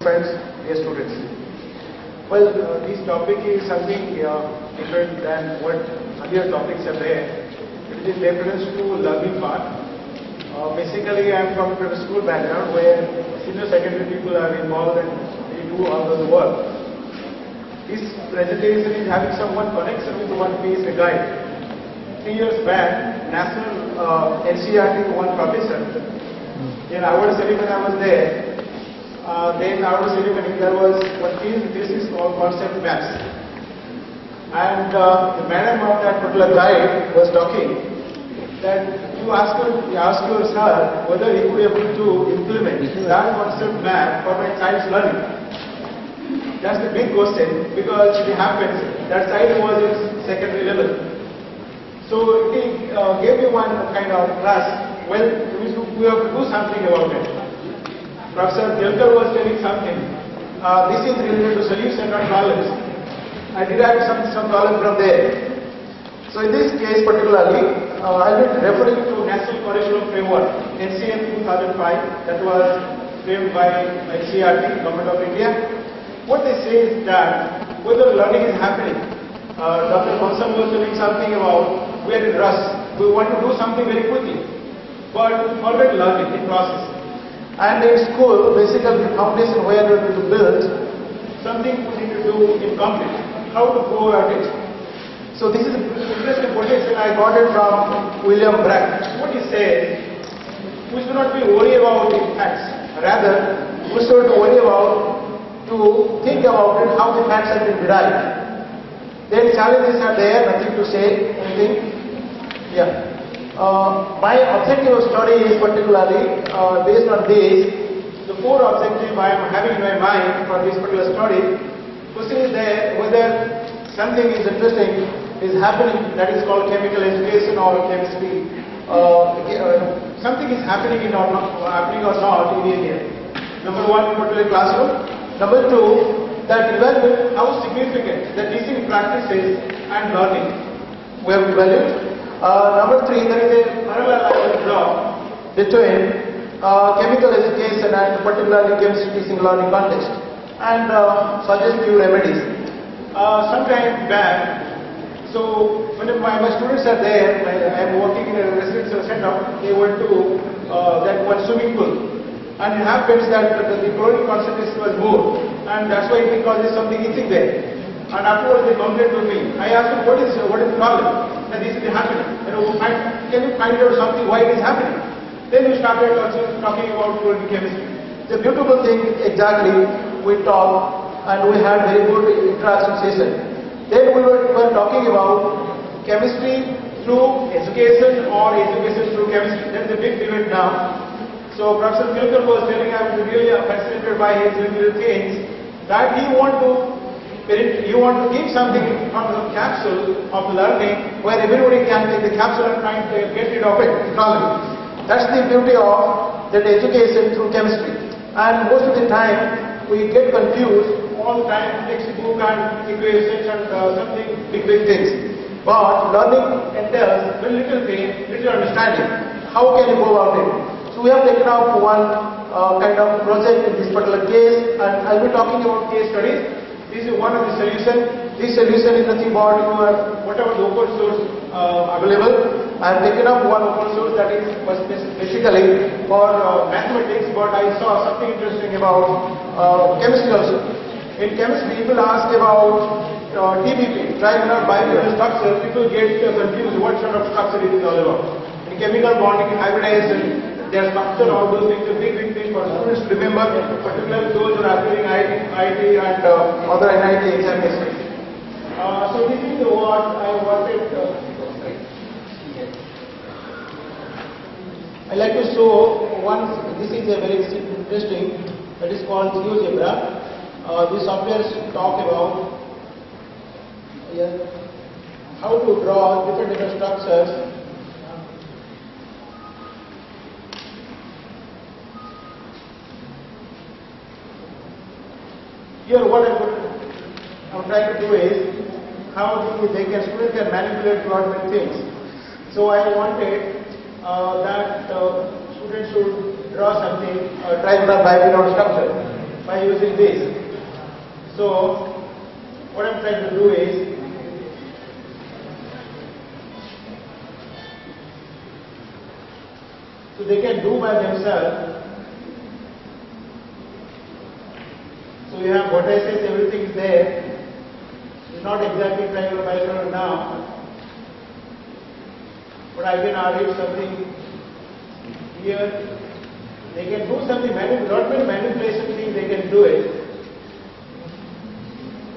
Friends, dear students. Well, this topic is something different than what earlier topics are there. It is reference to learning part. Basically, I am from a school background where senior secondary people are involved and they do all the work. This presentation is having some connection with one piece, a guide. 3 years back, National NCCT one professor. In our ceremony, I was there. Then our ceremony, there was one piece. This is called concept maps. And the madam of that particular guide was talking that you ask your sir whether he would be able to implement that concept map for my child's learning. That's the big question, because it happens that child was in secondary level. So he gave me one kind of class. Well, we have to do something about it. Professor Delkar was telling something. This is related to solution, not knowledge. I derived some knowledge from there. So in this case particularly, I will be referring to National Curriculum Framework, NCCT 2005, that was framed by NCCT, Government of India. What they say is that whether learning is happening, Dr. Consam was telling something about we are in rush. We want to do something very quickly, but we forget learning in process. And in school, basically the foundation where we are going to build, something we need to do in complete. How to go at it. So this is an interesting quotation I got it from William Bragg. What he says, we should not be worried about the facts. Rather, we should worry about to think about it, how the facts have been derived. Then challenges are there, nothing to say, anything. Yeah. My objective of study is particularly based on this. The four objectives I am having in my mind for this particular study. Question is there whether something is interesting is happening, that is called chemical education or chemistry. Something is happening or not in India. Number one, particularly classroom. Number two, that evaluate how significant the teaching practices and learning we have evaluated. Number three, there is a parallel I will draw between chemical education and particularly chemistry teaching learning context, and suggest few remedies. Some time back, so when my students are there, I am working in a residential center, they went to that one swimming pool. And it happens that the chlorine concentration was more, and that's why it causes something itching there. And afterwards they complained to me. I asked them, what is the problem? And this is happening. Can you find out something why it is happening? Then we started talking about fluid chemistry. The beautiful thing, exactly, we talked and we had very good interaction session. Then we were talking about chemistry through education or education through chemistry. That's a big debate now. So Professor Tilkar was telling, I was really fascinated by his little things, that he want to give something from the capsule of learning where everybody can take the capsule and try to get rid of it, knowledge. That's the beauty of that education through chemistry. And most of the time we get confused all the time, textbook and equations and something big things. But learning entails very little thing, little understanding. How can you go about it? So we have taken up one kind of project in this particular case, and I will be talking about case studies. This is one of the solutions. This solution is nothing but whatever the open source available. I have taken up one open source that was basically for mathematics, but I saw something interesting about chemistry also. In chemistry, people ask about TBP, trigonal binomial structure. People get confused what sort of structure it is all about. In chemical bonding, hybridization, their structure, all those things, a big thing for students to remember, particularly those who are appearing IIT and other NIT examinations. So this is what I wanted. I like to show one. This is a very interesting. That is called GeoGebra. These softwares talk about how to draw different structures. Here what I'm trying to do is how students can manipulate a lot of things. So I wanted that students should draw something, trigonal binomial structure. by using this. So what I'm trying to do is, so they can do by themselves. So you have vertices, everything is there. It's not exactly triangular bilateral now, but I can arrange something here. They can do something, not many manipulation things, they can do it.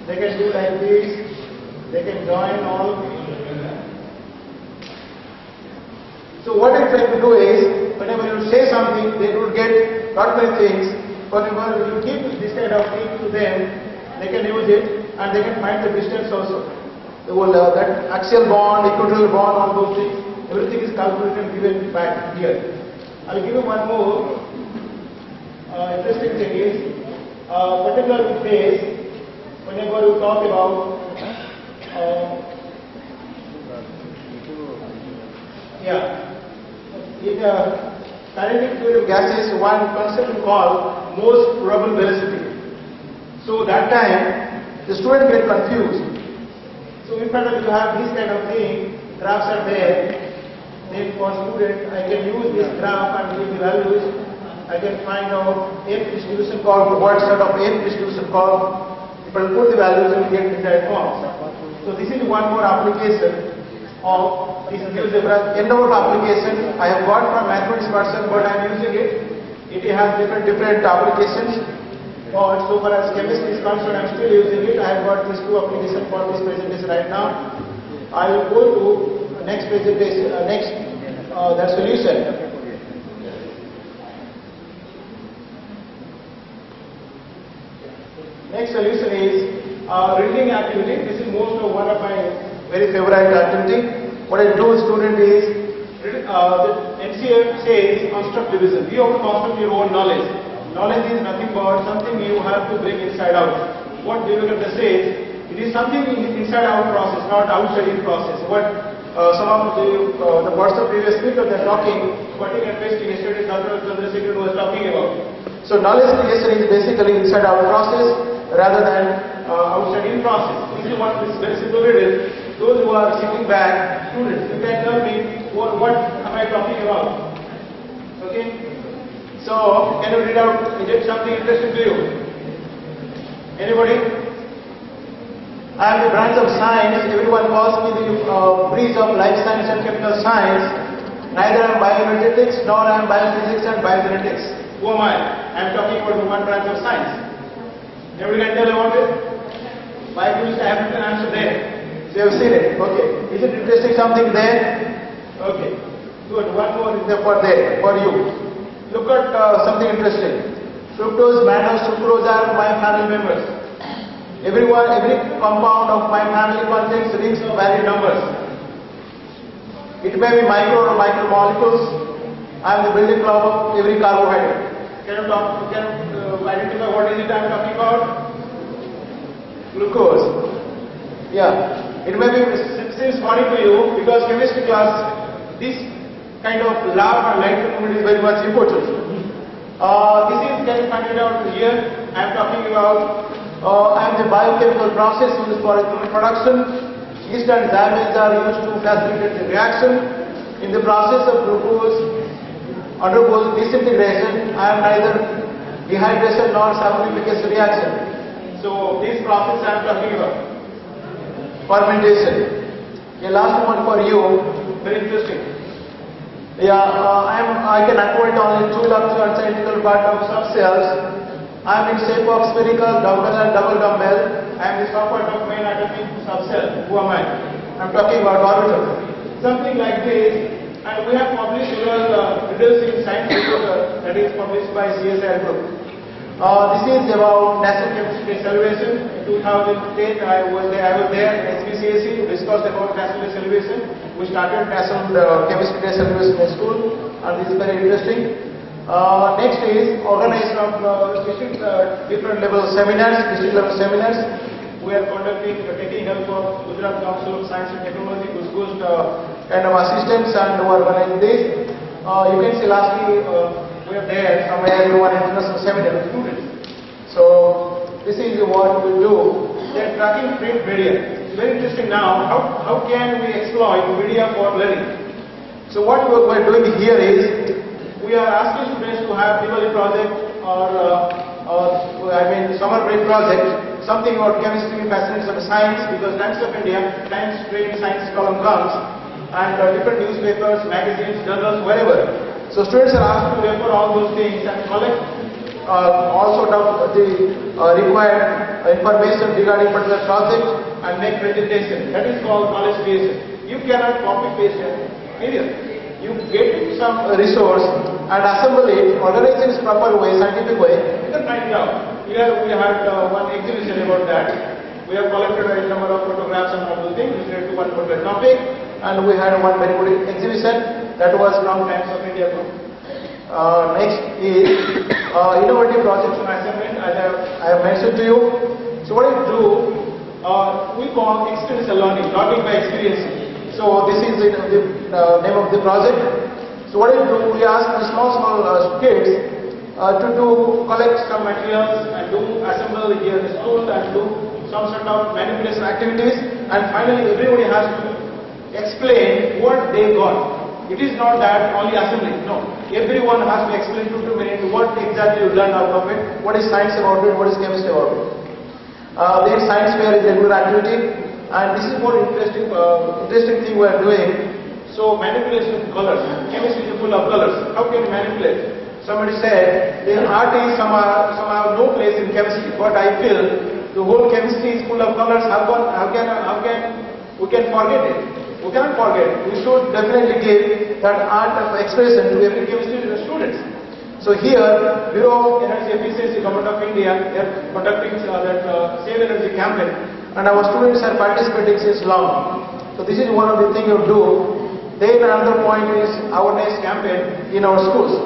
They can do like this, they can join all. So what I'm trying to do is, whenever you say something, they will get not many things. Whenever you give this kind of thing to them, they can use it and they can find the distance also. They will, that axial bond, equatorial bond, all those things, everything is calculated and given back here. I'll give you one more interesting thing is, particular phase, whenever you talk about, in kinetic fluid of gases, one concept we call most probable velocity. So that time, the student get confused. So in front of you have this kind of thing, graphs are there. Then for student, I can use this graph and give the values. I can find out n distribution curve, what sort of n distribution curve. If I put the values, you will get desired forms. So this is one more application of this algebra. End of application I have got from mathematics person, but I am using it. It has different applications. But so far as chemistry is concerned, I am still using it. I have got these two applications for this presentation right now. I will go to next presentation, that solution. Next solution is reading activity. This is one of my very favorite activity. What I do, student, is the NCCT says construct division. You have to construct your own knowledge. Knowledge is nothing but something you have to bring inside out. What Vivekananda says, it is something inside out process, not outside in process. What some of the person previous speaker they are talking, cutting and pasting, yesterday Dr. Chandrasekhar was talking about. So knowledge creation is basically inside out process rather than outside in process. This is one is very simple riddle. Those who are sitting back, students, you can tell me what am I talking about? Okay? So, can you read out, is it something interesting to you? Anybody? I am the branch of science, everyone calls me the breeze of life science and chemical science. Neither I am bioenergetics nor I am biophysics and biogenetics. Who am I? I am talking about the one branch of science. Everybody can tell about it? Biophysics, I have written answer there. So you have seen it. Okay. Is it interesting something there? Okay. Good. One more is there for you. Look at something interesting. Fructose, mannose, sucrose are my family members. Every compound of my family contains rings of varied numbers. It may be micro or micromolecules. I am the building block of every carbohydrate. Can you identify what is it I am talking about? Glucose. Yeah. It may be seems funny to you because chemistry class, this kind of lab and light component is very much important. This is, can you find it out here? I am talking about, I am the biochemical process used for ethanol production. Yeast and xylitol are used to facilitate the reaction. In the process of glucose undergoes disintegration and neither dehydration nor saponification reaction. So this process I am talking about. Fermentation. The last one for you, very interesting. Yeah, I can acquire only two large cylindrical part of subcells. I am in shape of spherical, double and double dumbbell. I am the top part of main atomic subcell. Who am I? I am talking about orbital. Something like this, and we have published several riddles in science paper that is published by CSIR group. This is about National Chemistry Celebration. In 2010, I was there in SBCSE to discuss about National Day Celebration. We started National Chemistry Day Celebration in school, and this is very interesting. Next is organization of different level seminars, district level seminars. We are taking help of Gujarat Council of Science and Technology, whose kind of assistants and who are organizing this. You can see lastly, we are there somewhere in one international seminar with students. So So this is what we do. Then tracking print media. It's very interesting now. How can we exploit media for learning? So what we're doing here is we are asking students to have Diwali project or summer break project, something about chemistry, facets of science, because Times of India, Times Trade Science column comes, and different newspapers, magazines, journals, wherever. So students are asked to refer all those things and collect all sort of the required information regarding particular project and make presentation. That is called knowledge creation. You cannot copy paste media. You get some resource and assemble it, organize it in proper way, scientific way, you can find it out. Here we had one exhibition about that. We have collected a number of photographs and all those things related to one particular topic, and we had one very good exhibition that was from Times of India group. Next is innovative projects and assignment, as I have mentioned to you. So what we do, we call experiential learning by experience. So this is the name of the project. So what we do, we ask the small kids to collect some materials and assemble here in the school and do some sort of manipulation activities, and finally everybody has to explain what they got. It is not that only assembly, no. Everyone has to explain 2 minutes what exactly you learned out of it, what is science about it, what is chemistry about it. There is science fair is regular activity, and this is more interesting thing we are doing. So manipulation of colors, chemistry is full of colors. How can you manipulate? Somebody said the art is somehow no place in chemistry, but I feel the whole chemistry is full of colors. How can we can forget it? We cannot forget. We should definitely give that art of expression to every chemistry students. So here, Bureau of Energy Efficiency, Government of India, they are conducting that Save Energy campaign, and our students are participating since long. So this is one of the things you do. Then another point is awareness campaign in our schools.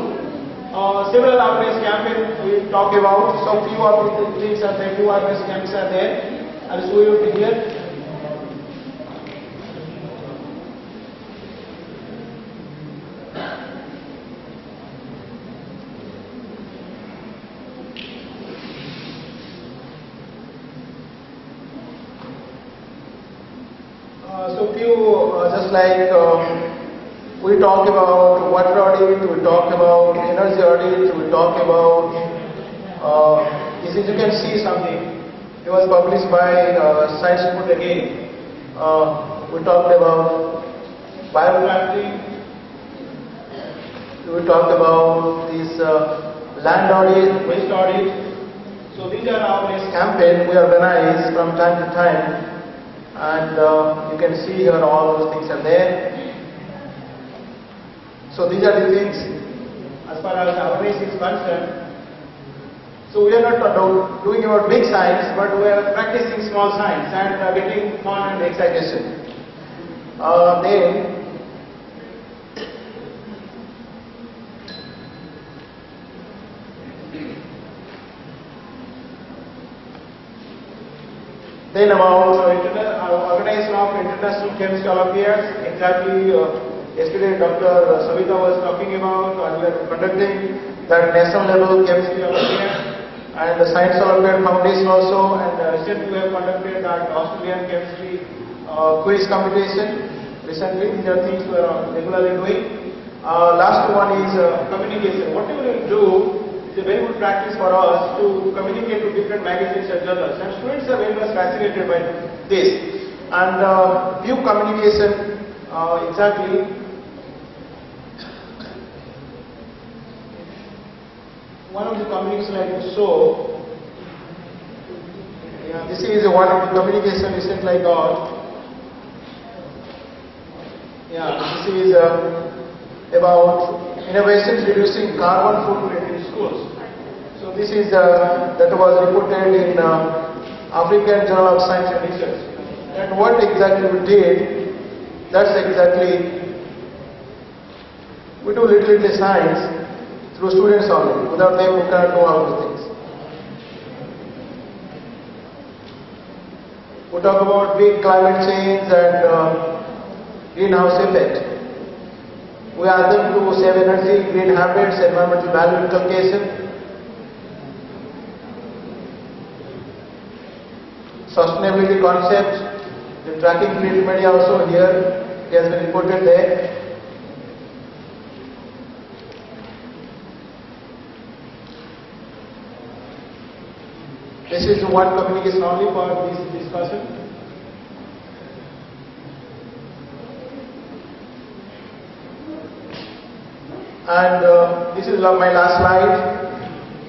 Several awareness campaign we talk about. So few of the things are there, few awareness campaigns are there. I'll show you here. So few just like we talk about water audit, we talk about energy audit, we talk about you can see something. It was published by Science Food again. We talked about biofactory. We talked about this land audit, waste audit. So these are our campaigns we organize from time to time. And you can see here all those things are there. So these are the things as far as awareness is concerned. So we are not doing about big science, but we are practicing small science and getting fun and excitation. Then about organization of International Chemistry Olympiads. Exactly yesterday Dr. Savita was talking about, and we are conducting that national level chemistry Olympiad and the Science Olympiad Foundation also, and recently we have conducted that Australian chemistry quiz competition. Recently, these are things we are regularly doing. Last one is communication. Whatever we do, it's a very good practice for us to communicate to different magazines and journals, and students are very much fascinated by this. And view communication, exactly. One of the communication I will show. Yeah, this is one of the communication recently I got. Yeah, this is about innovations reducing carbon footprint in schools. So this is that was reported in African Journal of Science and Research. And what exactly we did, that's exactly, we do little science through students only. Without them we cannot know all the things. We talk about big climate change and greenhouse effect. We ask them to save energy, green habits, environmental value inculcation. sustainability concept, the tracking field media also here, it has been reported there. This is one communication only for this discussion. And this is my last slide.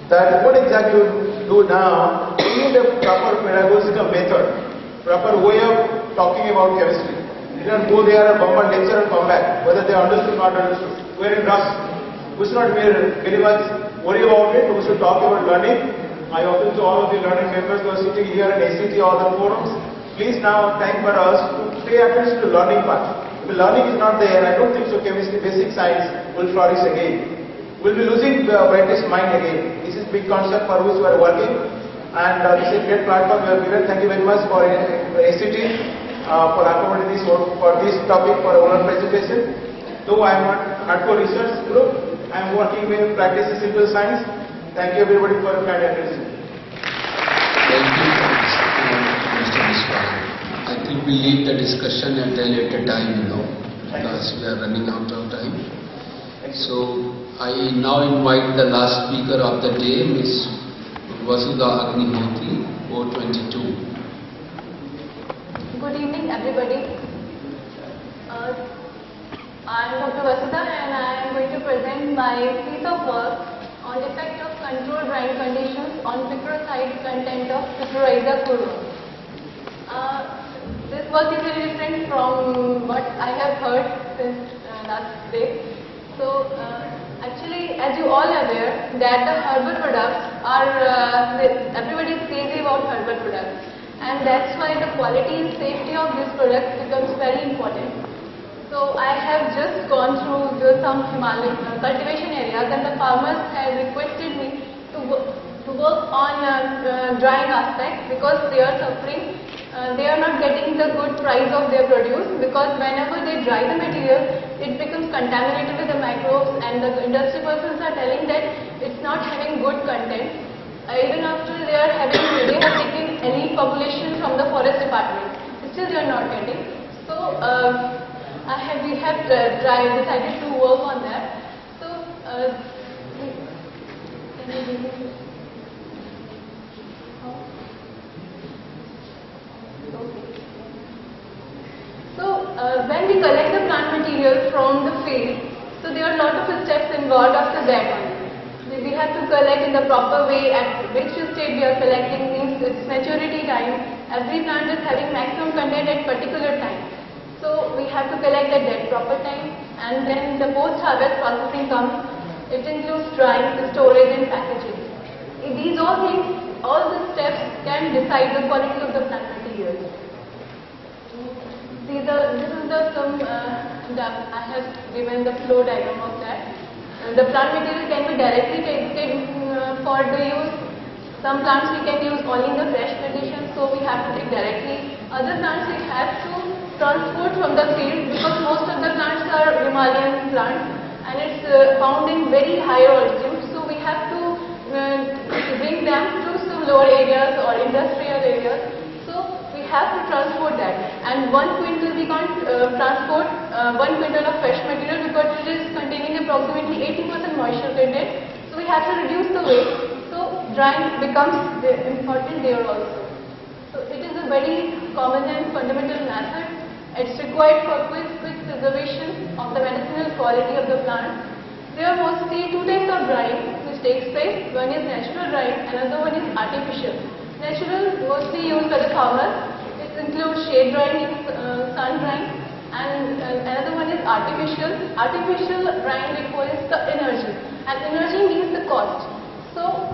That what exactly we do now, we need a proper pedagogical method, proper way of talking about chemistry. You don't go there and bump and lecture and come back, whether they understood or not understood. We're in rush. We should not be very much worry about it. We should talk about learning. I appeal to all of the learning members who are sitting here at NCCT or other forums. Please now time for us to pay attention to learning part. If the learning is not there, I don't think so chemistry, basic science will flourish again. We'll be losing the apprentice mind again. This is big concept for which we are working. And this is a great platform you have given. Thank you very much for NCCT for accommodating this for this topic for our presentation. Though I am not hardcore research group, I am working with practicing simple science. Thank you everybody for your kind attention. Thank you, Mr. Mishra. I think we leave the discussion at a later time, because we are running out of time. So I now invite the last speaker of the day, Ms. Vasudha Agnihotri, 422. Good evening, everybody. I am Dr. Vasudha and I am going to present my piece of work on the effect of controlled drying conditions on picroside content of Picroiza chlorone. This work is very different from what I have heard since last day. So actually, as you all are aware, that the herbal products are, everybody is crazy about herbal products, and that's why the quality and safety of these products becomes very important. So I have just gone through some Himalayan cultivation areas, and the farmers had requested me to work on drying aspect, because they are suffering. They are not getting the good price of their produce, because whenever they dry the material, it becomes contaminated with the microbes, and the industry persons are telling that it's not having good content. Even after they have taken any population from the forest department, still they are not getting. So we have decided to work on that. So when we collect the plant material from the field, so there are a lot of steps involved after that only. We have to collect in the proper way, at which state we are collecting, means its maturity time. Every plant is having maximum content at particular time. So we have to collect at that proper time, and then the post-harvest processing comes. It includes drying, storage and packaging. These all things, all the steps can decide the quality of the plant material. This is I have given the flow diagram of that. The plant material can be directly taken for the use. Some plants we can use only in the fresh condition, so we have to take directly. Other plants we have to transport from the field, because most of the plants are Himalayan plants and it's found in very high altitude, so we have to bring them to some lower areas or industrial areas. So we have to transport that, and 1 quintal we can't transport 1 quintal of fresh material, because it is containing approximately 80% moisture content, so we have to reduce the weight. So drying becomes important there also. So it is a very common and fundamental method. It's required for quick preservation of the medicinal quality of the plant. There are mostly two types of drying which takes place. One is natural drying, another one is artificial. Natural, mostly used by the farmers. It includes shade drying, sun drying, and another one is artificial. Artificial drying requires the energy, and energy means the cost. So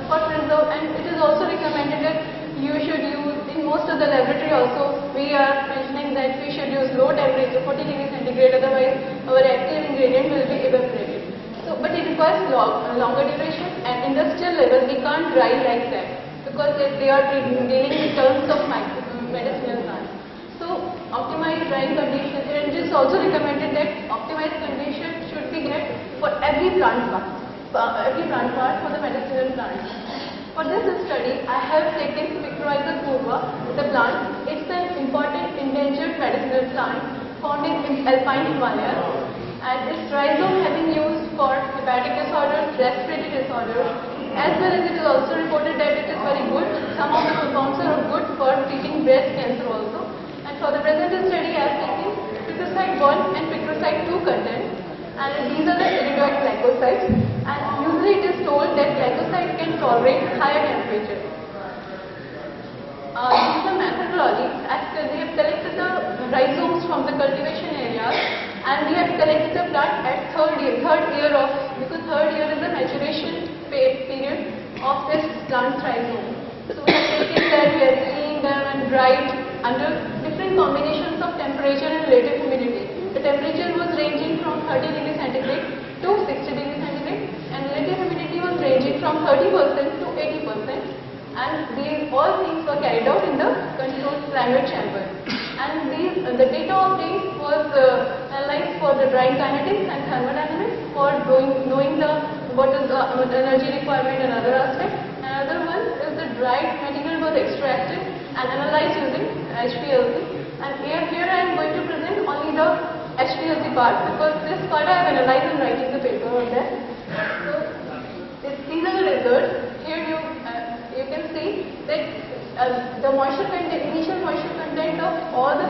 for preserve, and it is also recommended that you should use, in most of the laboratory also, we are mentioning that we should use low temperature, 40 degrees centigrade, otherwise our active ingredient will be evaporated. So, but it requires longer duration, and industrial level we can't dry like that, because they are dealing in terms of medicinal plants. So optimized drying condition, and it is also recommended that optimized condition should be get for every plant part for the medicinal plants. For this study, I have taken Mycorrhiza curva is a plant. It's an important endangered medicinal plant found in alpine Himalayas, and its rhizome has been used for hepatic disorders, respiratory disorders, as well as it is also reported that it is very good. Some of the compounds are good for treating breast cancer also. And for the present study, I have taken picrocyte 1 and picrocyte 2 content, and these are the iridoid glycosides. And usually it is told that glycosides can tolerate higher temperature. This is the methodology. We have collected the rhizomes from the cultivation areas, and we have collected the plant at third year because third year is the maturation period of this plant rhizome. So we have taken them, we have cleaned them and dried under different combinations of temperature and relative humidity. The temperature was ranging from 30 degrees centigrade to 60 degrees centigrade, and relative humidity was ranging from 30% to 80%. And these all things were carried out in the controlled climate chamber. And the data of these was analyzed for the drying kinetics and thermodynamics for knowing what is the energy requirement and other aspects. Another one is the dried material was extracted and analyzed using HPLC. And here I am going to present only the HPLC part, because this part I have analyzed and writing the paper on that. So these are the results. Here you can see that the initial moisture content of all the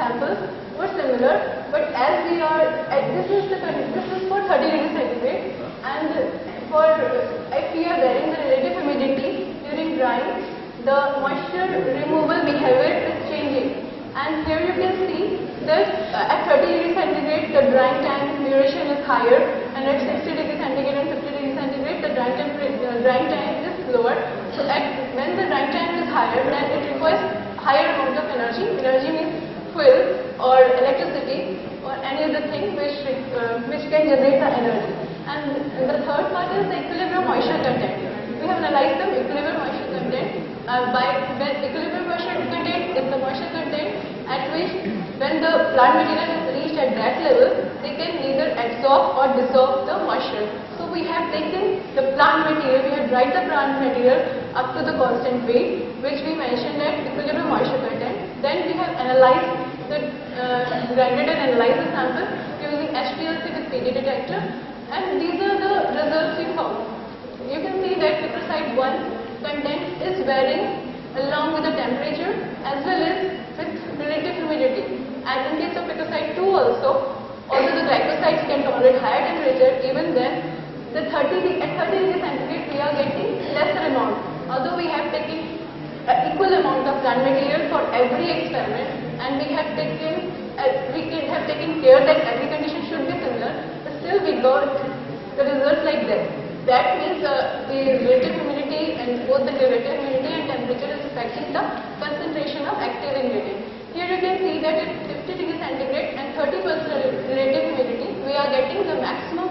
samples were similar, but as we are this is for 30 degrees centigrade, and if we are varying the relative humidity during drying, the moisture removal behavior is changing. And here you can see that at 30 degrees centigrade the drying time duration is higher, and at 60 degrees centigrade and 50 degrees centigrade the drying time is lower. So when the drying time is higher, then it requires higher amount of energy. Energy means fuel or electricity or any other thing which can generate the energy. And the third part is the equilibrium moisture content. We have analyzed the equilibrium moisture content. When equilibrium moisture content is the moisture content at which, when the plant material is reached at that level, they can neither absorb or dissolve the moisture. So we have taken the plant material, we have dried the plant material up to the constant weight, which we mentioned at equilibrium moisture content. Then we have analyzed grinded and analyzed the sample using HPLC with PD detector, and these are the results we found. You can see that picrocyte 1 content is varying along with the temperature as well as with relative humidity. And in case of picrocyte 2 also, although the glycosides can tolerate higher temperature, even then at 30 degrees centigrade we are getting lesser amount. Although we have taken equal amount of plant material for every experiment, and we have taken care that every condition should be similar, but still we got the results like that. That means the relative humidity and both the relative humidity and temperature is affecting the concentration of active ingredient. Here you can see that at 50 degrees centigrade and 30% relative humidity, we are getting the maximum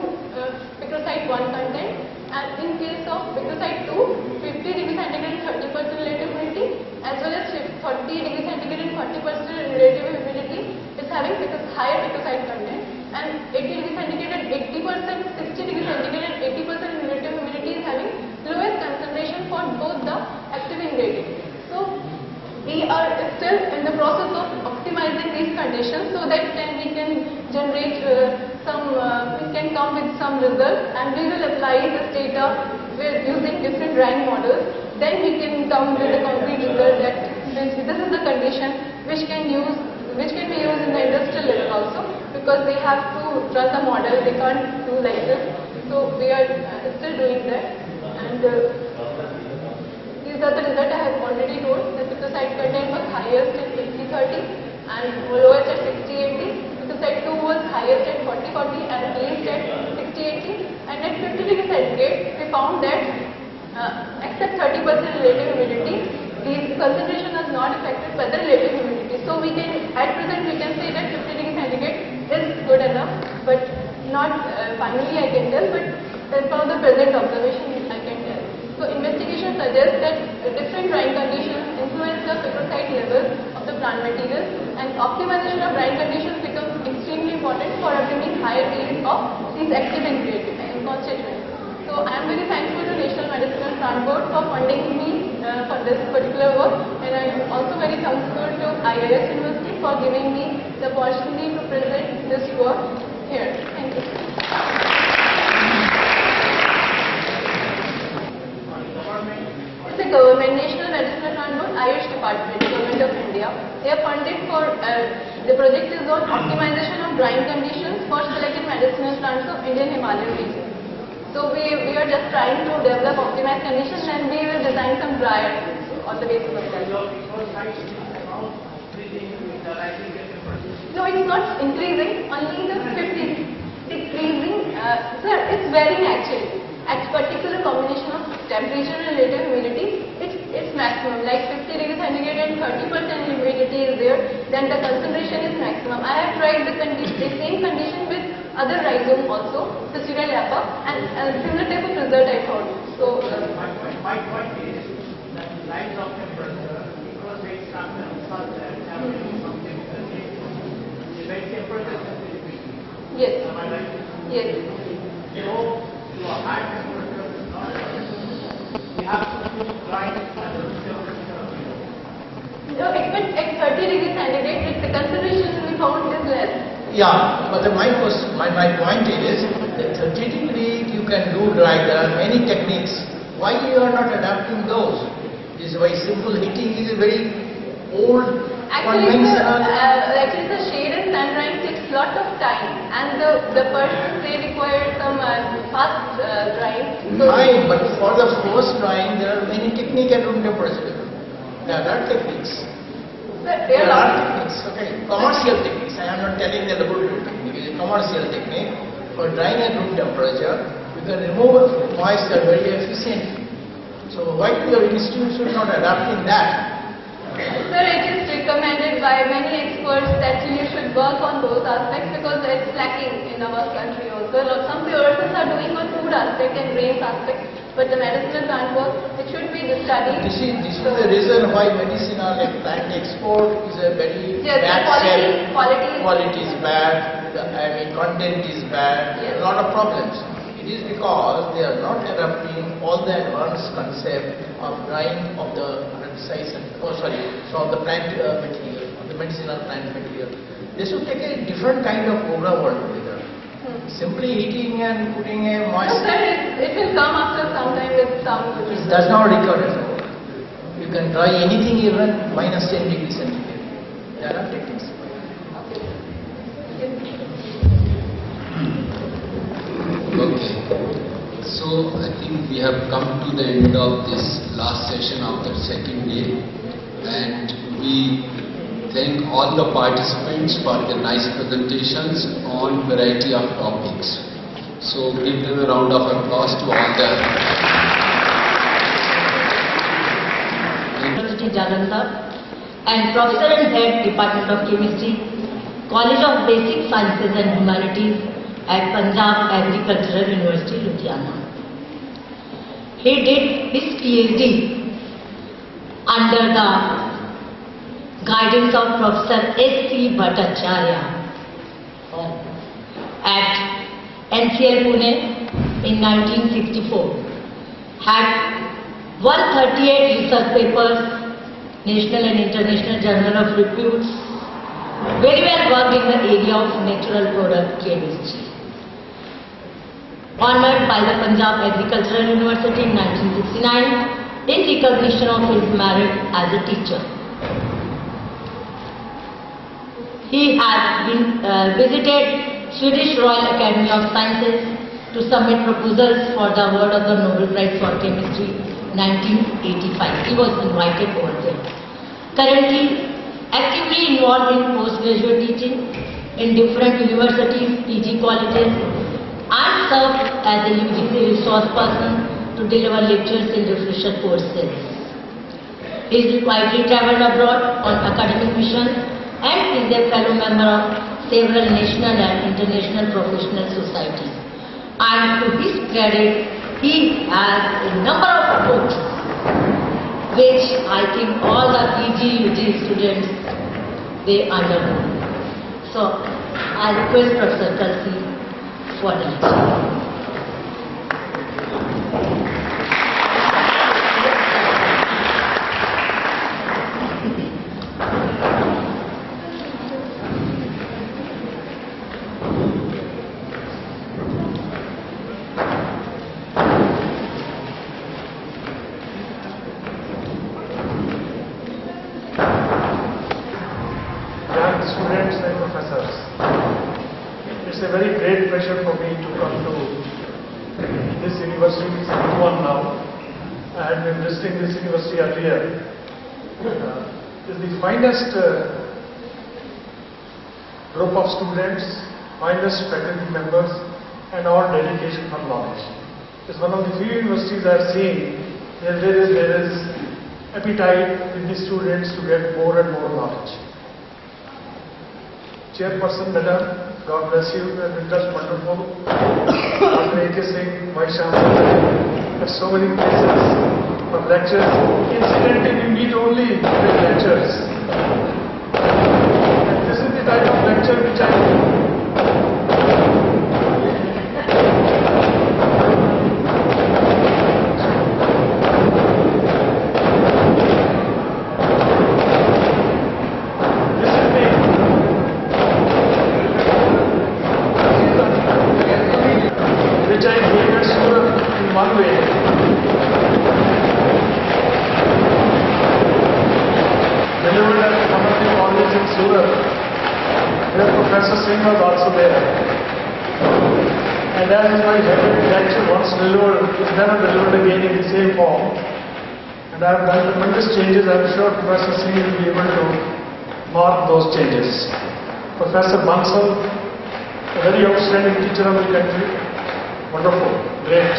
picrocyte 1 content, and in case of picrocyte 2, 50 degrees centigrade and 30% relative humidity, as well as 30 degrees centigrade and 40% relative humidity is having higher picrocyte content, and 80 degrees centigrade and 80%, 60 degrees centigrade and 80% relative humidity is having lowest concentration for both the active ingredients. So we are still in the process of optimizing these conditions so that we can generate we can come with some results, and we will apply this data with using different drying models. Then we can come with a concrete result that this is the condition which can be used in the industrial level also, because they have to run the model, they can't do like this. So we are still doing that, and these are the results I have already told. The picrocyte content was highest at 50-30 and lowest at 60-80. Picrocyte 2 was highest at 40-40 and least at 60-80. And at 50 degrees centigrade, we found that except 30% relative humidity, the concentration was not affected by the relative humidity. So we can, at present, we can say that 50 degrees centigrade is good enough, but not finally I can tell, but from the present observation I can tell. So investigation suggests that different drying conditions influence the picrocyte level of the plant material, and optimization of drying conditions becomes extremely important for obtaining higher yield of these active ingredients and constituents. So I am very thankful to National Medicinal Plant Board for funding me for this particular work, and I'm also very thankful to IIS University for giving me the opportunity to present this work here. Thank you. It's a government, National Medicinal Transport, Ayush Department, Government of India. They are funded for, the project is on optimization of drying conditions for selected medicinal plants of Indian Himalayan region. So we are just trying to develop optimized conditions, and we will design some dryers on the basis of that. No, it's not increasing, only the 50 decreasing. Sir, it's varying actually. At particular combination of temperature and relative humidity, it's maximum. Like 50 degrees centigrade and 30% humidity is there, then the concentration is maximum. I have tried the same condition with other rhizome also, Physeria lapa, and similar type of result I found. So my point is that in rise of temperature, because they sample and having something the very temperature sensitivity. yes, Am I right? yes. So to a high temperature is not we have to keep drying at the temperature. No, at 30 degrees centigrade, the concentration we found is less. Yeah, but my point is that 30 degree you can do dry. There are many techniques. Why you are not adapting those? This is why simple heating is a very old Actually, conventional. the shade and sun drying takes lot of time, and the persons they require some fast drying. So Fine, but for the first drying there are many techniques at room temperature. There are techniques. there There are are techniques, okay. Commercial techniques. I am not telling the laboratory technique. It is a commercial technique. For drying at room temperature, you can remove moisture very efficiently. So why your institute should not adapt in that? Sir, it is recommended by many experts that you should work on those aspects because it's lacking in our country also. Some persons are doing on food aspect and grains aspect, but the medicinal plant work, it should be studied. This is the reason why medicinal and plant export is a very Yes, bad quality is bad, content is bad, Yes. a lot of problems. It is because they are not adapting all the advanced concept of drying of the of the plant material, of the medicinal plant material. They should take a different kind of program altogether. Simply heating and putting a No, moist, sir, it will come after some time with some good it results. does not record at all. You can dry anything even minus 10 degrees centigrade. There are techniques. Okay. Okay. So I think we have come to the end of this last session of the second day, and we thank all the participants for the nice presentations on variety of topics. So give them a round of applause to all the University Jalandhar and Professor and Head Department of Chemistry, College of Basic Sciences and Humanities at Punjab Agricultural University, Ludhiana. He did his PhD under the guidance of Professor S.C. Bhattacharya at NCL Pune in 1964. Had 138 research papers, national and international journal of repute. Very well worked in the area of natural product chemistry. Honored by the Punjab Agricultural University in 1969 in recognition of his merit as a teacher. He has been visited Swedish Royal Academy of Sciences to submit proposals for the award of the Nobel Prize for Chemistry 1985. He was invited over there. Currently actively involved in postgraduate teaching in different universities, PG colleges, and served as a UGC resource person to deliver lectures in refresher courses. He is widely traveled abroad on academic missions and is a fellow member of several national and international professional societies. And to his credit, he has a number of books which I think all the PG, UG students, they undergo. So, I request Professor Kalsi for the lecture. It's a very great pleasure for me to come to this university. It's a new one now. I had been visiting this university earlier. It's the finest group of students, finest faculty members, and all dedication for knowledge. It's one of the few universities I have seen where there is appetite with the students to get more and more knowledge. Chairperson, Madam, God bless you, you have been just wonderful. Dr. A.K. Singh, Vice Chancellor, at so many places for lectures. Incidentally, we meet only with lectures. And this is the type of lecture which I do. Professor Singh was also there. And as my lecture once delivered, it was never delivered again in the same form. And I have done tremendous changes. I am sure Professor Singh will be able to mark those changes. Professor Bansal, a very outstanding teacher of the country. Wonderful, great.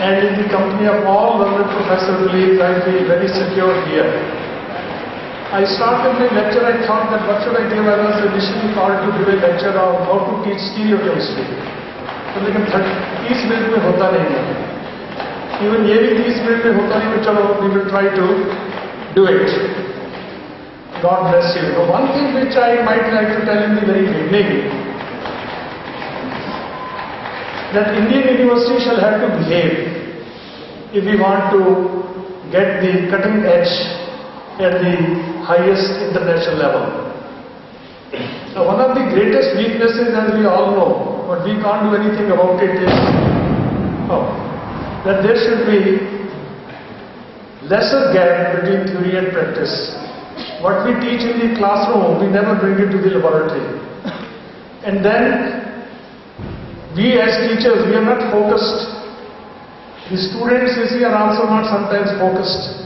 And in the company of all learned professor colleagues, I feel very secure here. I started my lecture, I thought that what should I give? I was initially called to give a lecture on how to teach stereochemistry. But लेकिन 30 minutes में होता नहीं है. Even ये भी 30 minutes में होता नहीं है, चलो we will try to do it. God bless you. The one thing which I might like to tell in the very beginning, that Indian university shall have to behave if we want to get the cutting edge at the highest international level. Now, one of the greatest weaknesses, as we all know, but we can't do anything about it, is that there should be lesser gap between theory and practice. What we teach in the classroom, we never bring it to the laboratory. And then, we as teachers, we are not focused. The students are also not sometimes focused.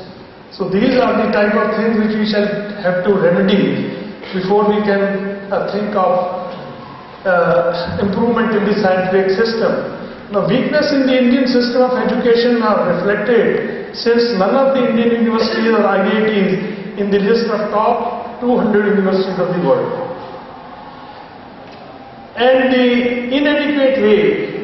So these are the type of things which we shall have to remedy before we can think of improvement in the scientific system. Now, weakness in the Indian system of education are reflected since none of the Indian universities or IITs in the list of top 200 universities of the world. And the inadequate way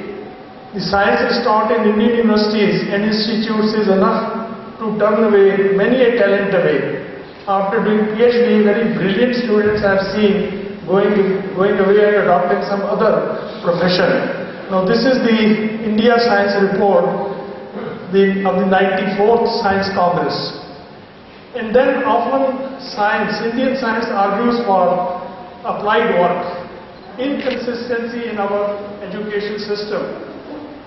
the science is taught in Indian universities and institutes is enough to turn away many a talent away. After doing PhD, very brilliant students I have seen going away and adopting some other profession. Now this is the India Science Report of the 94th Science Congress. And then often science, Indian science argues for applied work, inconsistency in our education system.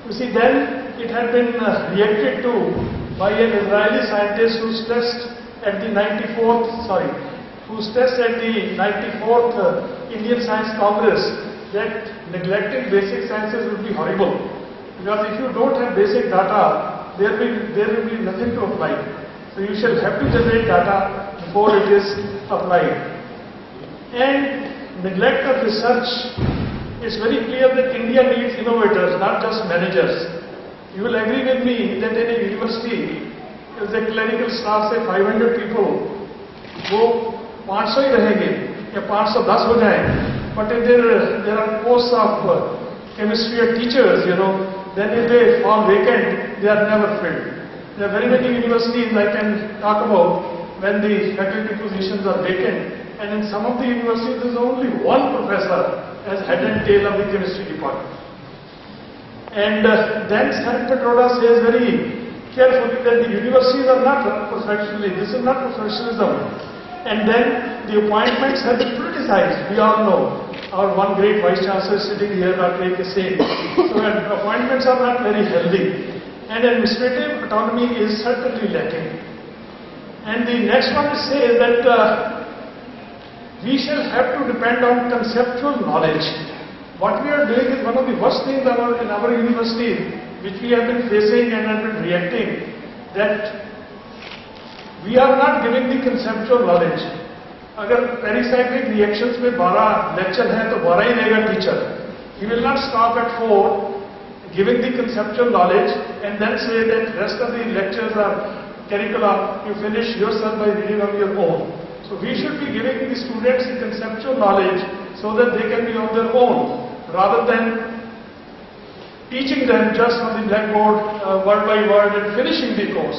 You see, then it had been reacted to by an Israeli scientist who stressed at the 94th Indian Science Congress that neglecting basic sciences would be horrible. Because if you don't have basic data, there will be nothing to apply. So you shall have to generate data before it is applied. And neglect of research, it's very clear that India needs innovators, not just managers. You will agree with me that in a university, if the clerical staff say 500 people, वो 500 ही रहेंगे या 510 हो जाएं. But if there are posts of chemistry or teachers, then if they fall vacant, they are never filled. There are very many universities I can talk about when the faculty positions are vacant, and in some of the universities there is only one professor as head and tail of the chemistry department. And then San Petroda says very carefully that the universities are not professionally, this is not professionalism. And then the appointments have been politicized. We all know our one great Vice Chancellor sitting here, Dr. A.K. Singh. So appointments are not very healthy. And administrative autonomy is certainly lacking. And the next one says that we shall have to depend on conceptual knowledge. What we are doing is one of the worst things in our university, which we have been facing and have been reacting, that we are not giving the conceptual knowledge. अगर pericyclic reactions में 12 lecture है तो 12 ही देगा teacher. He will not stop at 4, giving the conceptual knowledge and then say that rest of the lectures are curricula, you finish yourself by reading on your own. So we should be giving the students the conceptual knowledge so that they can be on their own, rather than teaching them just on the blackboard word by word and finishing the course.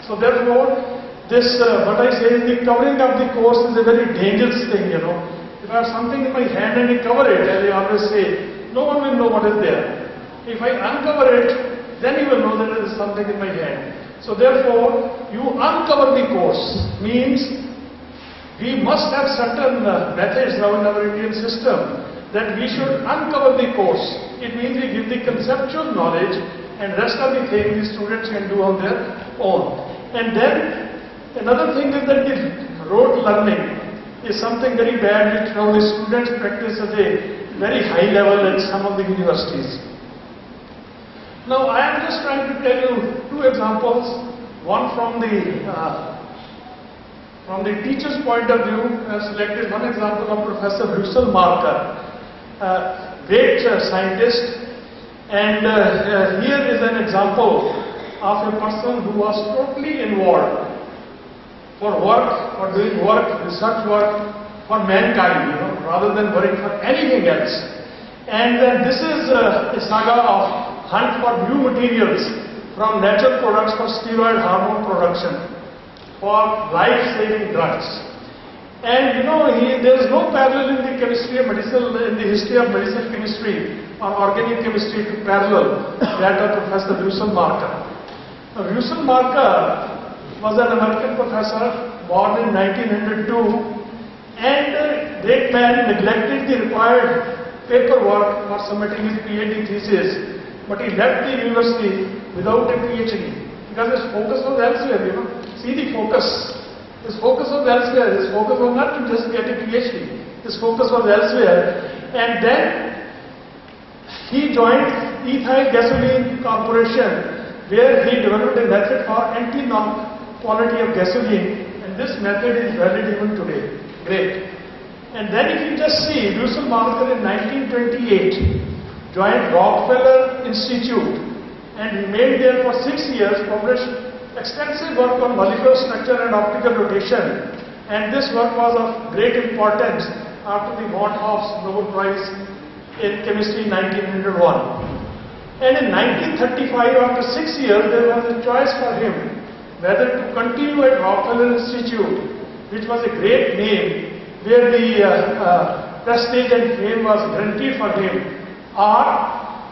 So therefore, this, what I say is the covering of the course is a very dangerous thing, you know. If I have something in my hand and I cover it, as I always say, no one will know what is there. If I uncover it, then you will know that there is something in my hand. So therefore, you uncover the course means we must have certain methods now in our Indian system that we should uncover the course. It means we give the conceptual knowledge and rest of the things the students can do on their own. And then another thing is that the rote learning is something very bad which now the students practice at a very high level at some of the universities. Now I am just trying to tell you two examples, one from the teacher's point of view. I have selected one example of Professor Russell Marker, great scientist, and here is an example of a person who was totally involved for work, for doing work, research work for mankind, you know, rather than worrying for anything else. And this is a saga of hunt for new materials from natural products for steroid hormone production, for life-saving drugs. And you know, there is no parallel in the chemistry of medicinal, in the history of medicinal chemistry or organic chemistry to parallel that of Professor Russell Marker. Now, Russell Marker was an American professor born in 1902, and the great man neglected the required paperwork for submitting his PhD thesis, but he left the university without a PhD because his focus was elsewhere, you know. See the focus. His focus was elsewhere. His focus was not to just get a PhD. His focus was elsewhere. And then he joined Ethyl Gasoline Corporation, where he developed a method for anti-knock quality of gasoline, and this method is valid even today. Great. And then if you just see, Russell Marker in 1928 joined Rockefeller Institute and remained there for 6 years, published extensive work on molecular structure and optical rotation, and this work was of great importance after the von Hoff's Nobel Prize in Chemistry in 1901. And in 1935, after 6 years, there was a choice for him whether to continue at Rockefeller Institute, which was a great name, where the prestige and fame was guaranteed for him, or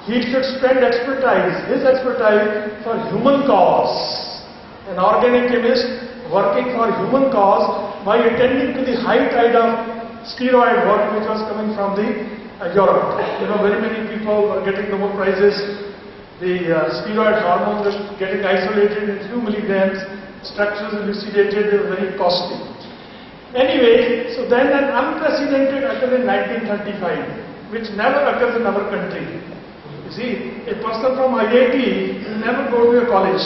he should spend his expertise for human cause. An organic chemist working for human cause by attending to the high tide of steroid work which was coming from the Europe. You know, very many people were getting Nobel Prizes. The steroid hormones were getting isolated in few milligrams, structures elucidated, they were very costly. Anyway, so then an unprecedented occurred in 1935, which never occurs in our country. You see, a person from IIT will never go to a college.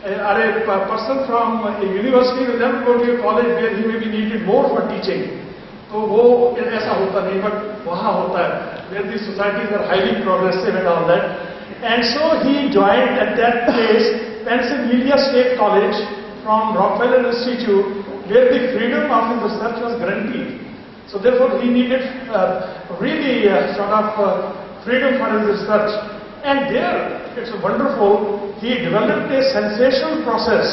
Or a person from a university will never go to a college where he may be needed more for teaching. So वो ऐसा होता नहीं, but वहाँ होता है, where the societies are highly progressive and all that. And so he joined at that place Pennsylvania State College from Rockefeller Institute, where the freedom of his research was guaranteed. So therefore he needed really freedom for his research. And there, it's wonderful, he developed a sensational process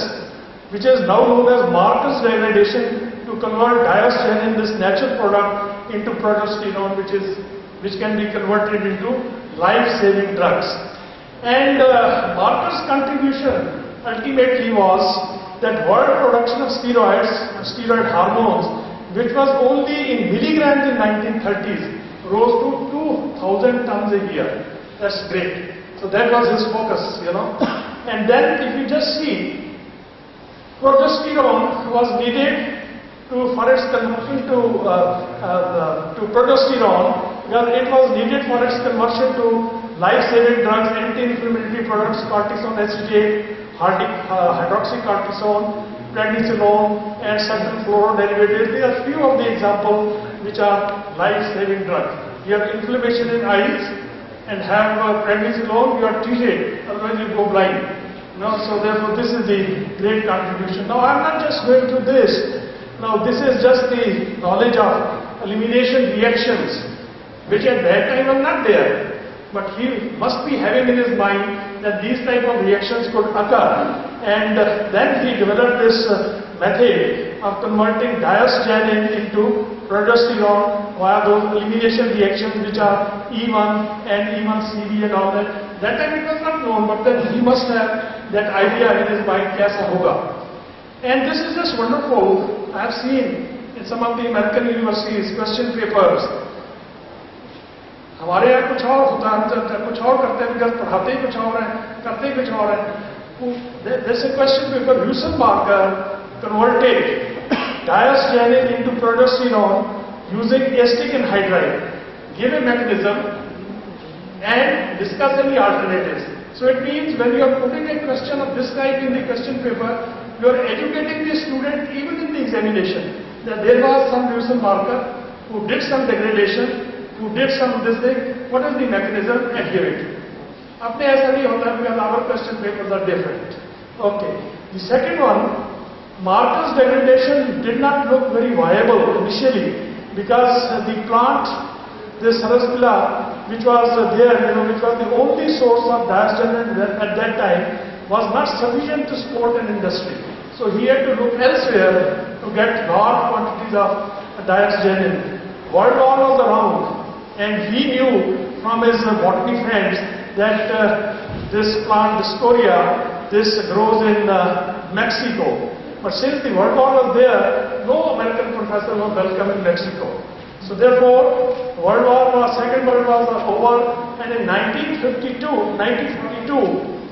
which is now known as Marker's degradation to convert diasterein, this natural product, into progesterone, which can be converted into life-saving drugs. And Marker's contribution ultimately was that world production of steroids, steroid hormones, which was only in milligrams in 1930s, rose to 2,000 tons a year. That's great. So that was his focus, you know. And then if you just see, progesterone was needed for its conversion to progesterone, because it was needed for its conversion to life-saving drugs, anti-inflammatory products, cortisone acetate, hydroxycortisone, prednisolone, and certain fluoroderivatives. There are few of the examples which are life-saving drugs. You have inflammation in eyes and have prednisolone, you are treated, otherwise you go blind. So therefore this is the great contribution. Now I am not just going through this. Now this is just the knowledge of elimination reactions, which at that time were not there. But he must be having in his mind that these type of reactions could occur. And then he developed this method of converting diastenin into progesterone via those elimination reactions which are E1 and E1CV and all that. That time it was not known, but then he must have that idea in his mind, kaisa hoga. And this is just wonderful. I have seen in some of the American universities question papers. हमारे यहाँ कुछ और होता है, हम कुछ और करते हैं, बिकॉज पढ़ाते ही कुछ और हैं, करते ही कुछ और हैं. There's a question paper, Wilson Barker converted diastenin into progesterone using acetic anhydride, give a mechanism and discuss any alternatives. So it means when you are putting a question of this type in the question paper, you are educating the student even in the examination that there was some Wilson Barker who did some degradation, who did some this thing, what is the mechanism, and give it. Apne aisa nahi hota because our question papers are different. Okay. The second one, Marcus degradation did not look very viable initially because the plant, this Sarasvila, which was there, which was the only source of diastenin at that time, was not sufficient to support an industry. So he had to look elsewhere to get large quantities of diastenin. World War was around. And he knew from his botany friends that this plant, Dysphoria, this grows in Mexico. But since the World War was there, no American professor was welcome in Mexico. So therefore, Second World War was over, and in 1942,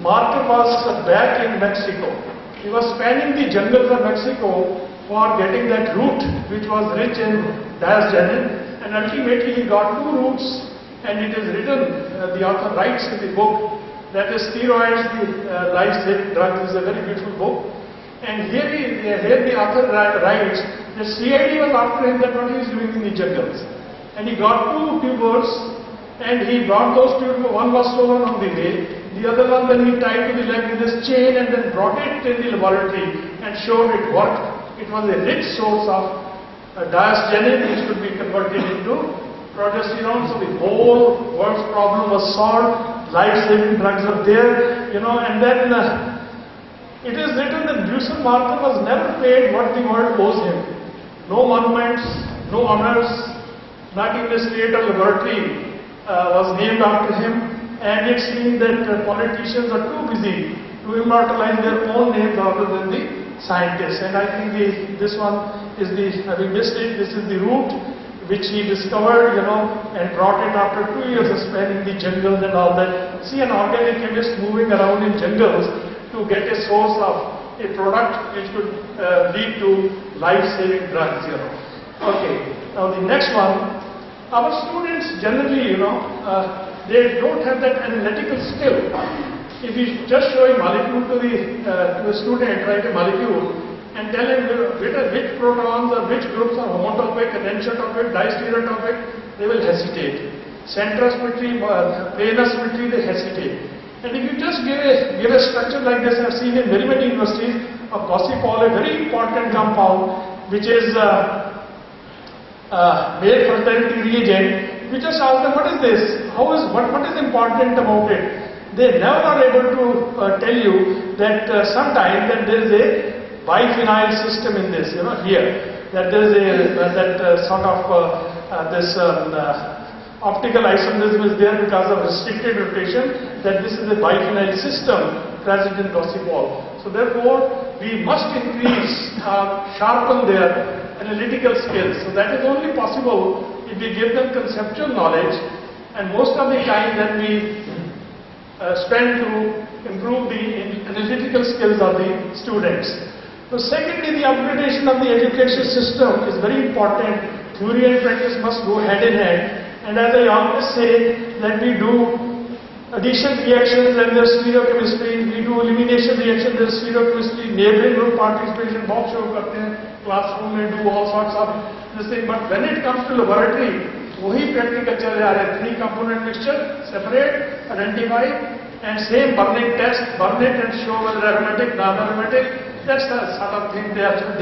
Marker was back in Mexico. He was spanning the jungles of Mexico for getting that root which was rich in diastenin. And ultimately he got 2 roots, and it is written, the author writes in the book, that is Steroids, the Life-Saving Drugs, is a very beautiful book. And here the author writes that CID was after him, that what he is doing in the jungles. And he got 2 tubers, and he brought those tubers, one was stolen on the way, the other one then he tied to the leg with this chain and then brought it in the laboratory and showed it worked. It was a rich source of diastenin which could be converted into progesterone. So the whole world's problem was solved. Life-saving drugs were there, and then it is written that Wilson Marker was never paid what the world owes him. No monuments, no honors, not even a state or laboratory was named after him. And it seems that politicians are too busy to immortalize their own names rather than the scientists. And I think this one is having missed it, this is the root which he discovered, and brought it after 2 years of spanning the jungles and all that. See an organic chemist moving around in jungles to get a source of a product which could lead to life-saving drugs, Okay, now the next one, our students generally, they don't have that analytical skill. If you just show a molecule to a student, write a molecule, and tell him which protons or which groups are homotopic, anisotrophic, distereotopic, they will hesitate. Centrosymmetry, planar symmetry, they hesitate. And if you just give a structure like this, I have seen in very many universities of gossypol, a very important compound, which is male fertility reagent. You just ask them, what is this? What is important about it? They never are able to tell you that sometimes that there is a biphenyl system in this, here, that there is this optical isomerism is there because of restricted rotation, that this is a biphenyl system present in gossypol. So therefore, we must increase, sharpen their analytical skills. So that is only possible if we give them conceptual knowledge, and most of the time that we spend to improve the analytical skills of the students. So secondly, the upgradation of the education system is very important. Theory and practice must go hand in hand. And as I always say, that we do addition reactions and there's stereochemistry, we do elimination reaction, there's stereochemistry, neighboring group participation, बहुत show करते हैं, classroom में do all sorts of this thing. But when it comes to laboratory, वही practical चले आ रहे हैं. 3 component mixture, separate, identify, and same burning test, burn it and show whether aromatic, non-aromatic. That's the sort of thing they have to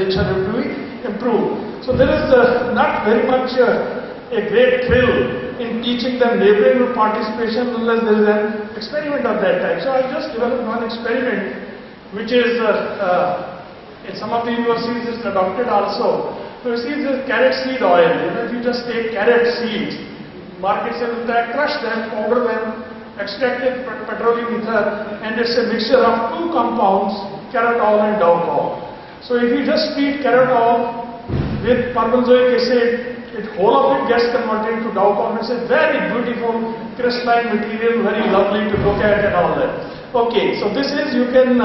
improve. So there is not very much a great thrill in teaching them neighboring group participation unless there is an experiment of that type. So I just developed one experiment which is in some of the universities is adopted also. So you see this carrot seed oil. If you just take carrot seeds, market se milta hai, crush them, powder them, extracted petroleum ether, and it's a mixture of 2 compounds, carrotol and dowcol. So if you just treat carrotol with perbenzoic acid, whole of it gets converted into dowcol. It's a very beautiful crystalline material, very lovely to look at and all that. Okay, so this is, you can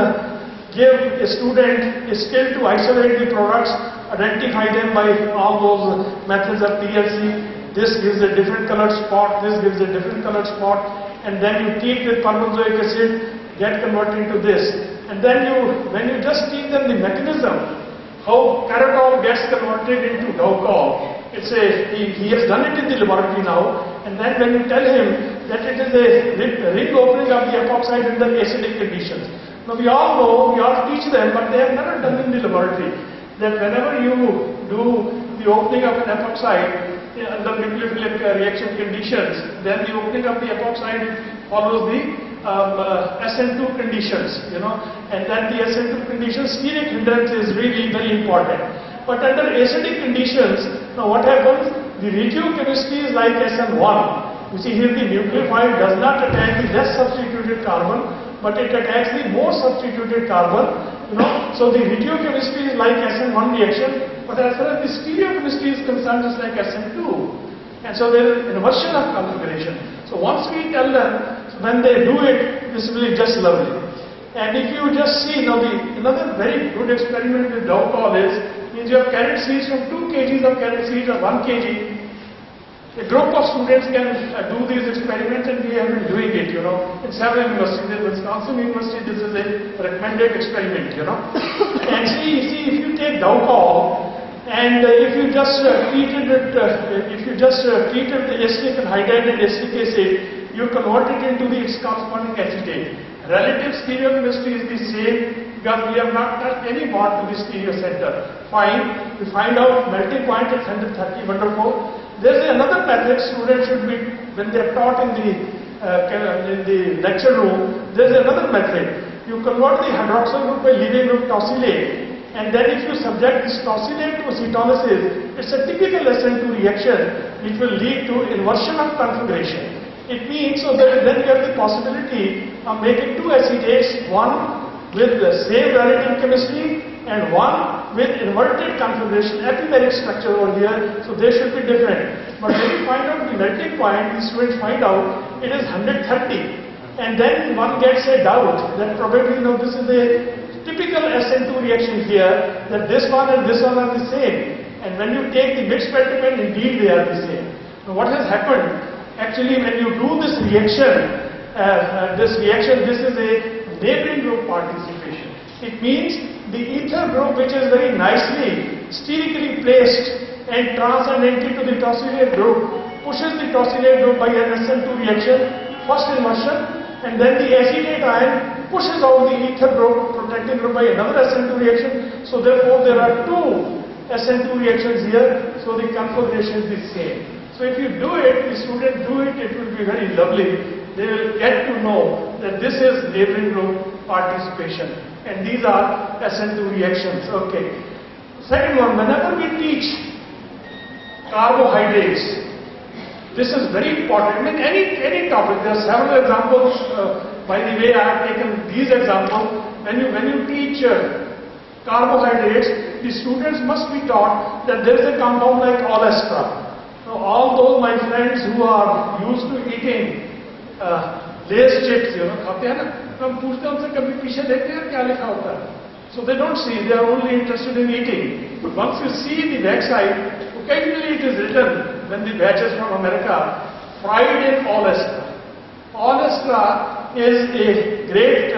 give a student a skill to isolate the products, identify them by all those methods of TLC. This gives a different colored spot, this gives a different colored spot, and then you treat with perbenzoic acid, get converted into this. And then when you just teach them the mechanism, how carrotol gets converted into dowcol, he has done it in the laboratory now, and then when you tell him that it is a ring opening of the epoxide under acidic conditions. Now we all know, we all teach them, but they have never done in the laboratory, that whenever you do the opening of an epoxide under nucleophilic reaction conditions, then the opening of the epoxide follows the SN2 conditions, and then the SN2 conditions, steric hindrance is really very important. But under acidic conditions, now what happens? The regiochemistry is like SN1. You see here the nucleophile does not attack the less substituted carbon, but it attacks the more substituted carbon. So the regiochemistry is like SN1 reaction, but as far as the stereochemistry is concerned, it's like SN2. And so there is inversion of configuration. So once we tell them, when they do it, this will be just lovely. And if you just see, now another very good experiment with dowcol means you have carrot seeds from 2 kgs of carrot seeds or 1 kg. A group of students can do these experiments, and we have been doing it, in several universities. In Wisconsin University, this is a recommended experiment, And see, if you take dowcol, and if you just treat it with the acetic anhydride and acetic acid, you convert it into its corresponding acetate. Relative stereochemistry is the same, because we have not touched any bond to the stereo center. Fine, we find out melting point at 130, wonderful. There is another method students should be, when they are taught in the lecture room, there is another method. You convert the hydroxyl group by leaving group tosylate, and then if you subject this tosylate to acetolysis, it's a typical SN2 reaction which will lead to inversion of configuration. It means so that then you have the possibility of making 2 acetates, one with the same relative chemistry and one with inverted configuration, epimeric structure over here, so they should be different. But when you find out the melting point, the students find out it is 130, and then one gets a doubt that probably this is a typical SN2 reaction here, that this one and this one are the same. And when you take the mixed specimen, indeed they are the same. Now what has happened? Actually, when you do this reaction, this is a neighboring group participation. It means the ether group, which is very nicely sterically placed and transcendent to the tosylate group, pushes the tosylate group by an SN2 reaction, first inversion, and then the acetate ion pushes out the ether group, protecting group by another SN2 reaction. So therefore, there are 2 SN2 reactions here, so the configuration is the same. So if you do it, the students do it, it will be very lovely. They will get to know that this is neighboring group participation, and these are SN2 reactions. Okay. Second one, whenever we teach carbohydrates, this is very important. I mean, any topic. There are several examples. By the way, I have taken these examples. When you teach carbohydrates, the students must be taught that there is a compound like olestra. So all those my friends who are used to eating Lays chips, खाते हैं ना, तो हम पूछते हैं उनसे कभी पीछे देखते हैं क्या लिखा होता है, So they don't see, they are only interested in eating. But once you see the backside, occasionally it is written when the batches from America, fried in olestra. Olestra is a great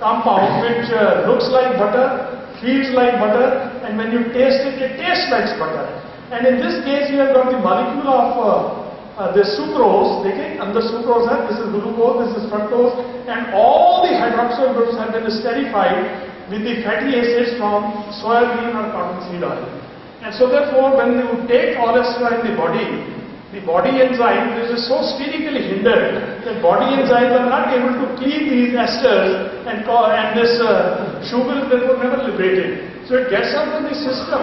compound which looks like butter, feels like butter, and when you taste it, it tastes like butter. And in this case, you have got the molecule of the sucrose, under sucrose, this is glucose, this is fructose, and all the hydroxyl groups have been esterified with the fatty acids from soybean or cottonseed oil. And so therefore, when you take olestra in the body enzyme is so sterically hindered that body enzymes are not able to cleave these esters and this sugar is therefore never liberated. So it gets out of the system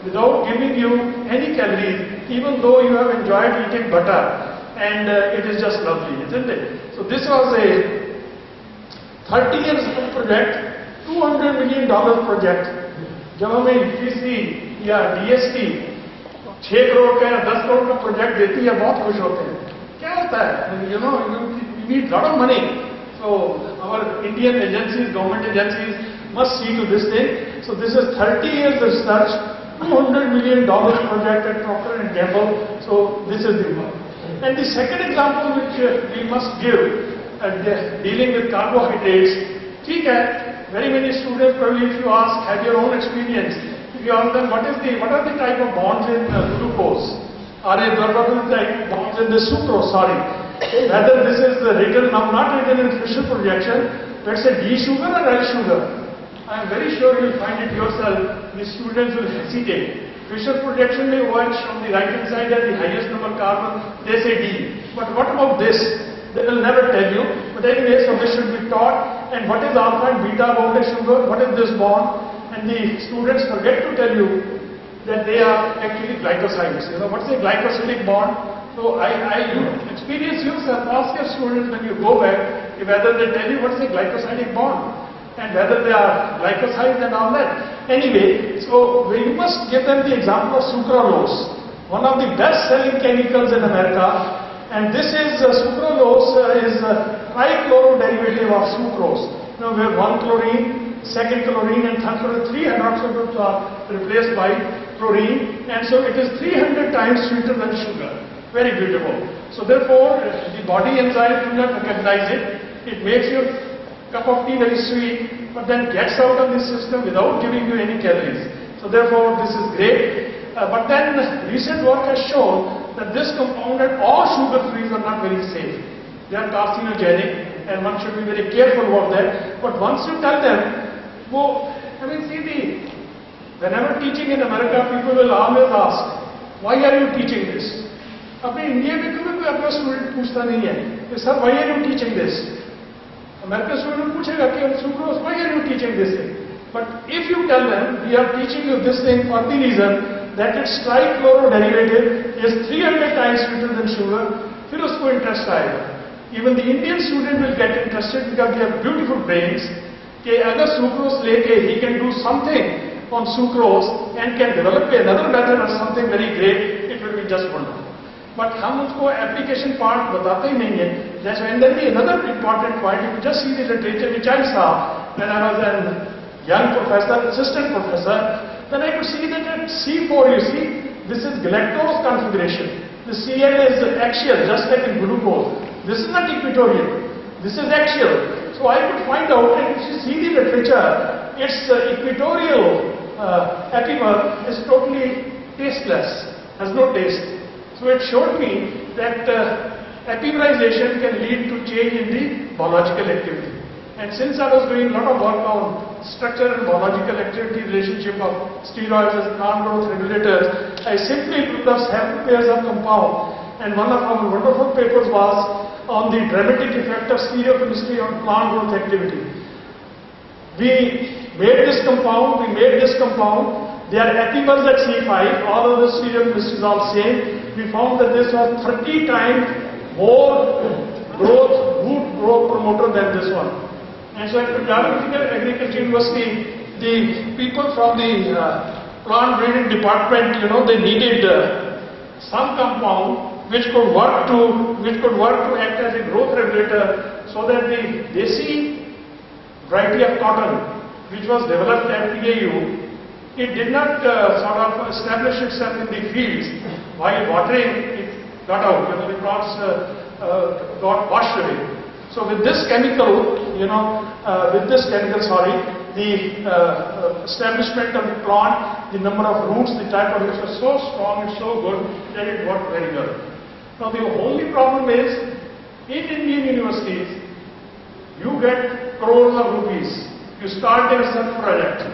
without giving you any calories, even though you have enjoyed eating butter, and it is just lovely, isn't it? So this was a 30 years old project, $200 million project. जब हमें UPC या DST 6 crore का या 10 करोड़ का project देती है, बहुत खुश होते हैं. क्या होता है? You need lot of money. So our Indian agencies, government agencies must see to this thing. So this is 30 years research, $200 million project at Procter & Gamble. So this is the one. And the second example which we must give, dealing with carbohydrates, ठीक है, very many students probably if you ask, have your own experience, if you ask them what are the type of bonds in glucose, or what are the type of bonds in the sucrose, whether this is written, now not written in Fisher projection, let's say D sugar or L sugar. I am very sure you will find it yourself, the students will hesitate. Fisher projection may OH on the right hand side has the highest number carbon, they say D. But what about this? They will never tell you. But anyway, so this should be taught. And what is alpha and beta about a sugar? What is this bond? And the students forget to tell you that they are actually glycosides. What is a glycosidic bond? So you experience yourself, ask your students when you go back whether they tell you what is a glycosidic bond and whether they are glycosides and all that. Anyway, so we must give them the example of sucralose, one of the best selling chemicals in America. And this is sucralose is a trichloro derivative of sucrose. Where one chlorine, second chlorine, and third chlorine, 3 hydroxyl groups are replaced by chlorine, and so it is 300 times sweeter than sugar. Very beautiful. So therefore, the body enzyme do not recognize it. It makes your cup of tea very sweet, but then gets out of the system without giving you any calories. So therefore, this is great. But then recent work has shown that this compound and all sugar-frees are not very safe. They are carcinogenic and one should be very careful about that. But once you tell them, whenever teaching in America, people will always ask, why are you teaching this? अपने India में कभी कोई अपना student पूछता नहीं है कि sir why are you teaching this? American student पूछेगा कि sucrose, why are you teaching this thing? But if you tell them, we are teaching you this thing for the reason that its trichloro derivative is 300 times sweeter than sugar, फिर उसको interest आएगा. Even the Indian student will get interested because they have beautiful brains. कि अगर sucrose लेके he can do something on sucrose and can develop another method or something very great, it will be just wonderful. But हम उसको application part बताते ही नहीं है. That's when there be another important point. If you just see the literature which I saw when I was a young professor, assistant professor, then I could see that at C4, you see, this is galactose configuration. The Cl is axial, just like in glucose. This is not equatorial. This is axial. So I could find out, and if you see the literature, its equatorial epimer is totally tasteless, has no taste. So it showed me that epimerization can lead to change in the biological activity. And since I was doing a lot of work on structure and biological activity relationship of steroids as plant growth regulators, I simply looked up several pairs of compounds. And one of our wonderful papers was on the dramatic effect of stereochemistry on plant growth activity. We made this compound, they are epimers at C5, all of the stereochemistry is all same. We found that this was 30 times more root growth promoter than this one. And so at Punjab Agriculture University, the people from the plant breeding department, they needed some compound which could work to act as a growth regulator, so that the desi variety of cotton which was developed at PAU, it did not sort of establish itself in the fields. While watering, it got out, the plants got washed away. So with this chemical, the establishment of the plant, the number of roots, the type of roots was so strong and so good that it worked very well. Now the only problem is, in Indian universities, you get crores of rupees. You start a research project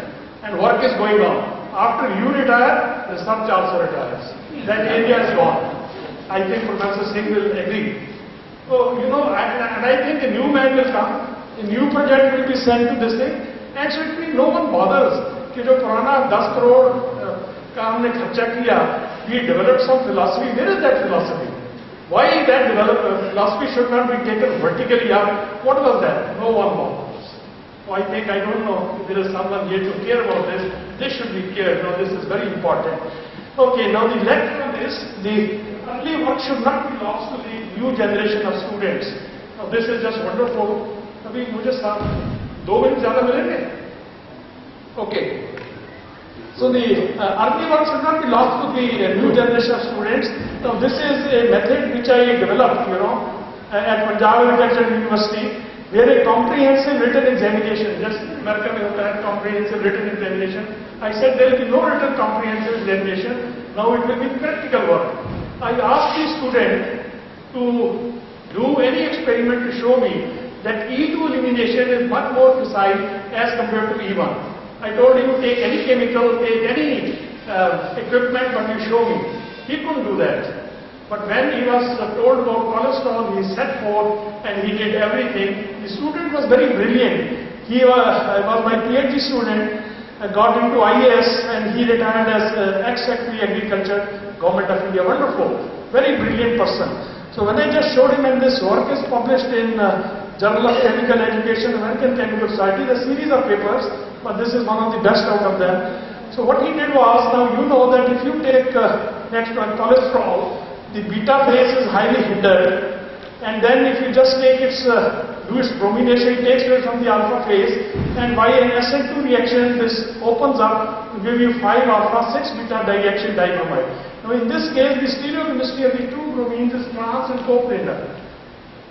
and work is going on. After you retire, research also retires. That area is gone. I think Professor Singh will agree. So, and I think a new man will come, a new project will be sent to this thing, and so it means no one bothers. कि जो पुराना 10 करोड़ का हमने खर्चा किया, we developed some philosophy. Where is that philosophy? Why that philosophy should not be taken vertically up? What was that? No one bothers. So I don't know if there is someone here to care about this. This should be cared. No, this is very important. Okay, now the lecture on this, the early work should not be lost to the new generation of students. Now this is just wonderful. अभी मुझे 2 minute ज़्यादा मिलेंगे? Okay. So the early work should not be lost to the new generation of students. Now this is a method which I developed, at Punjab Agricultural University, where a comprehensive written examination, just America mein hota hai comprehensive written examination. I said there will be no written comprehensive examination. Now it will be practical work. I asked the student to do any experiment to show me that E2 elimination is much more precise as compared to E1. I told him, take any chemical, take any equipment, but you show me. He couldn't do that. But when he was told about cholesterol, he set forth and he did everything. The student was very brilliant. He was my PhD student, got into IIS, and he retired as ex-secretary agriculture, Government of India. Wonderful. Very brilliant person. So when I just showed him, and this work is published in Journal of Chemical Education, American Chemical Society, a series of papers, but this is one of the best out of them. So what he did was, now you know that if you take next one, cholesterol, the beta phase is highly hindered, and then if you just take its bromination, it takes away from the alpha phase, and by an SN2 reaction, this opens up to give you 5-alpha, 6-beta diaction dibromide. Now in this case, the stereochemistry of the 2 bromines is trans and coplanar.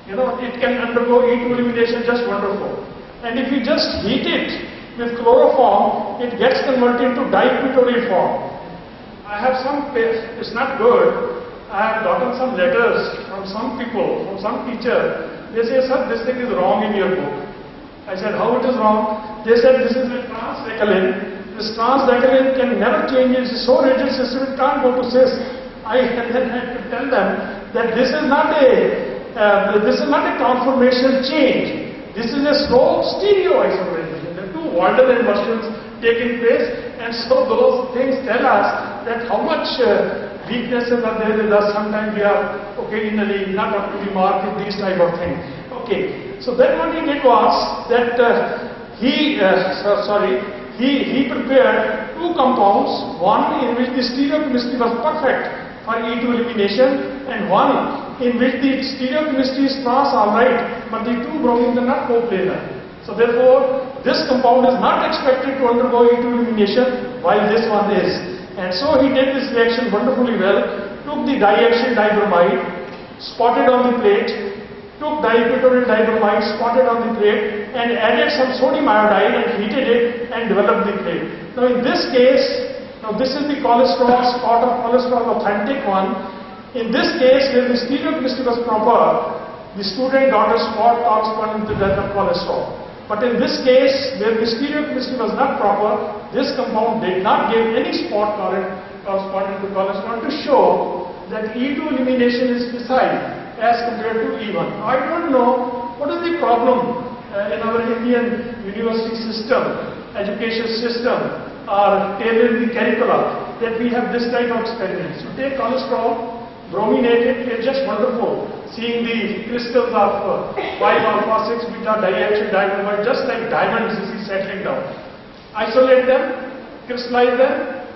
It can undergo E2 elimination just wonderful. And if you just heat it with chloroform, it gets converted into diequatorial form. I have it's not good. I have gotten some letters from some people, from some teacher. They say, sir, this thing is wrong in your book. I said, how it is wrong? They said, this is a transdecalin. This transdecalin can never change. It's so rigid system, it can't go to cis. I then had to tell them that this is not a conformational change. This is a slow stereoisomerization. The 2 Walden inversions taking place, and so those things tell us that how much weaknesses are there with us. Sometimes we are occasionally not up to the mark with these type of things. Okay, so then what he did was that he prepared 2 compounds, one in which the stereochemistry was perfect for E2 elimination, and one in which the stereochemistry is trans alright, but the 2 bromines are not coplanar. So therefore, this compound is not expected to undergo E2 elimination, while this one is. And so he did this reaction wonderfully well, took the diaction dibromide, spotted on the plate, took diequatorial dibromide, spotted on the plate, and added some sodium iodide and heated it and developed the plate. Now in this case, this is the cholesterol, spot of cholesterol, authentic one. In this case, where the stereochemistry was proper, the student got a spot corresponding to that of cholesterol. But in this case, where the stereochemistry was not proper, this compound did not give any spot corresponding to cholesterol to show that E2 elimination is precise as compared to E1. I don't know what is the problem in our Indian university system, education system, or tailoring the curricula, that we have this type of experiments. You take cholesterol, brominate it, it's just wonderful. Seeing the crystals of 5-alpha, 6-beta diaction dibromide, just like diamonds, you see settling down. Isolate them, crystallize them,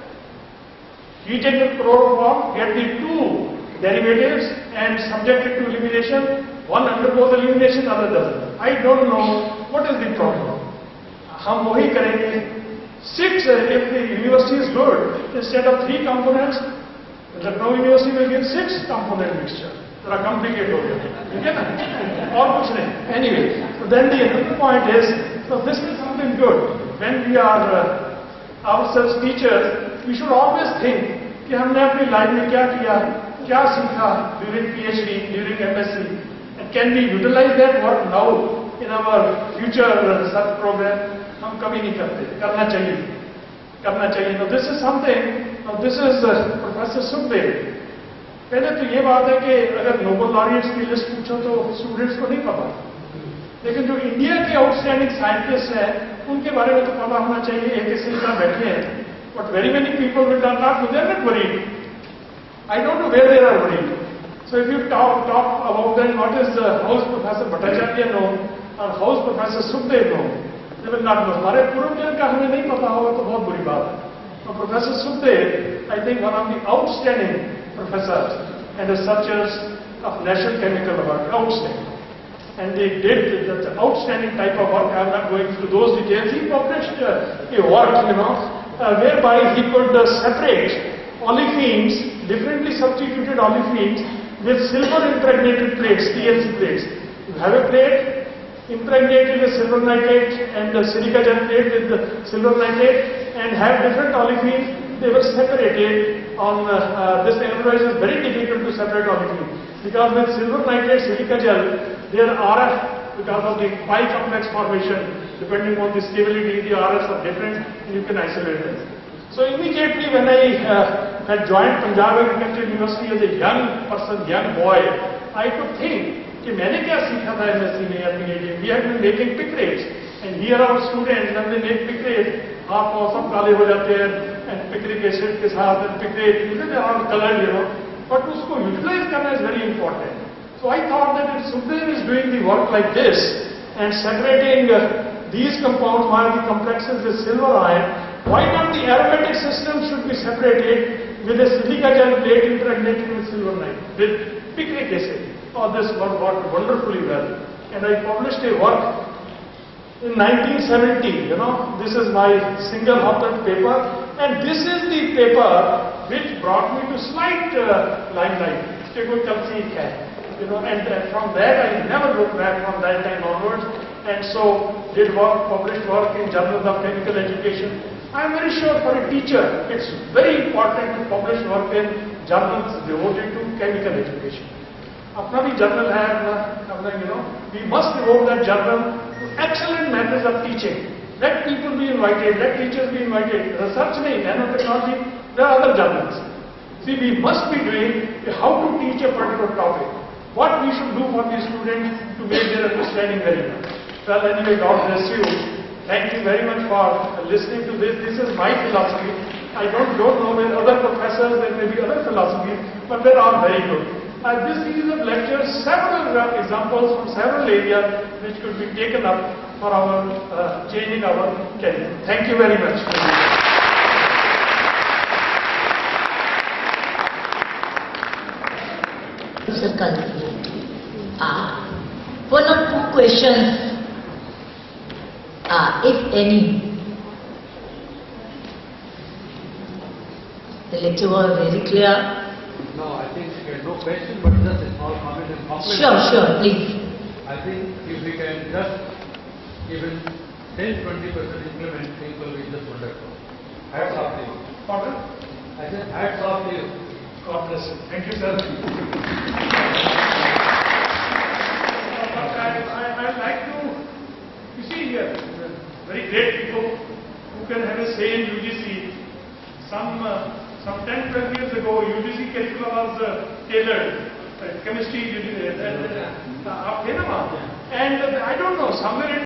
heat it with chloroform, get the 2 derivatives and subject it to elimination. One undergoes elimination, other doesn't. I don't know what is the problem. हम वही करेंगे. 6, if the university is good, instead of 3 components, Lucknow University will give 6 component mixture. थोड़ा complicated हो गया, ठीक है ना? और कुछ नहीं. Anyway, so then the other point is, so this is something good. When we are ourselves teachers, we should always think कि हमने अपनी लाइफ में क्या किया, क्या सीखा during PhD, during MSc, and can we utilize that work now in our future research program? हम कभी नहीं करते, करना चाहिए. Now this is something. Now this is Professor Sukhdev. पहले तो ये बात है कि अगर नोबेल लॉरिएट्स की लिस्ट पूछो तो स्टूडेंट्स को नहीं पता, लेकिन जो इंडिया के आउटस्टैंडिंग साइंटिस्ट हैं उनके बारे में तो पता होना चाहिए. एक इसी तरह बैठे हैं, but very many people will not, they are not worried. I don't know where they are worried. So if you talk about them, what is how is Professor Bhattacharya known or how is Professor Sukhdev known, they will not know. हमारे पूर्व जन का हमें नहीं पता होगा तो बहुत बुरी बात है. So Professor Sukhdev, I think one of the outstanding professors and researchers of National Chemical Award, outstanding. And they did the outstanding type of work. I am not going through those details. He published a work, whereby he could separate olefins, differently substituted olefins with silver impregnated plates, TLC plates. You have a plate impregnated with silver nitrate and silica gel plate with the silver nitrate and have different olefins. They were separated on this exercise is very difficult to separate olefins because with silver nitrate silica gel their RF, because of the pi complex formation, depending on the stability, the RFs are different and you can isolate them. So immediately when I had joined Punjab Agricultural University as a young person, young boy, I could think कि मैंने क्या सीखा था MSc में या PhD में. We have been making pick rates and here our students when they make pick rate, हाथ पाँव सब काले हो जाते हैं and picric acid के साथ and pick rate, they are colored, but उसको utilize करना is very important. So I thought that if Sukhdev is doing the work like this and separating these compounds while the complexes with silver ion, why not the aromatic system should be separated with a silica gel plate impregnated with silver nitrate, with picric acid. Oh, this work worked wonderfully well. And I published a work in 1970, this is my single-authored paper, and this is the paper which brought me to slight limelight. And from that I never looked back from that time onwards, and so did work, published work in journals of chemical education. I am very sure for a teacher, it's very important to publish work in journals devoted to chemical education. अपना भी journal है अपना, we must devote that journal to excellent methods of teaching. Let people be invited, let teachers be invited. Research नहीं, nanotechnology, there are other journals. See, we must be doing how to teach a particular topic. What we should do for the students to make their understanding very well. Well, anyway, God bless you. Thank you very much for listening to this. This is my philosophy. I don't know where other professors, there may be other philosophies, but they're all very good. This series of lectures, several examples from several areas which could be taken up for our changing our career. Thank you very much. One or two questions, if any. The lecture was very clear. No, I think there is no question, but just a small comment and compliment. Sure, please. I think if we can just even 10-20% implement, things will be just wonderful. Hats off to you. Pardon? I said hats off to you. God bless you. Thank you, sir. I'd like to, you see here, very great people who can have a say in UGC. Some 10-12 years ago, UGC curriculum was tailored, chemistry, and I don't know, somewhere it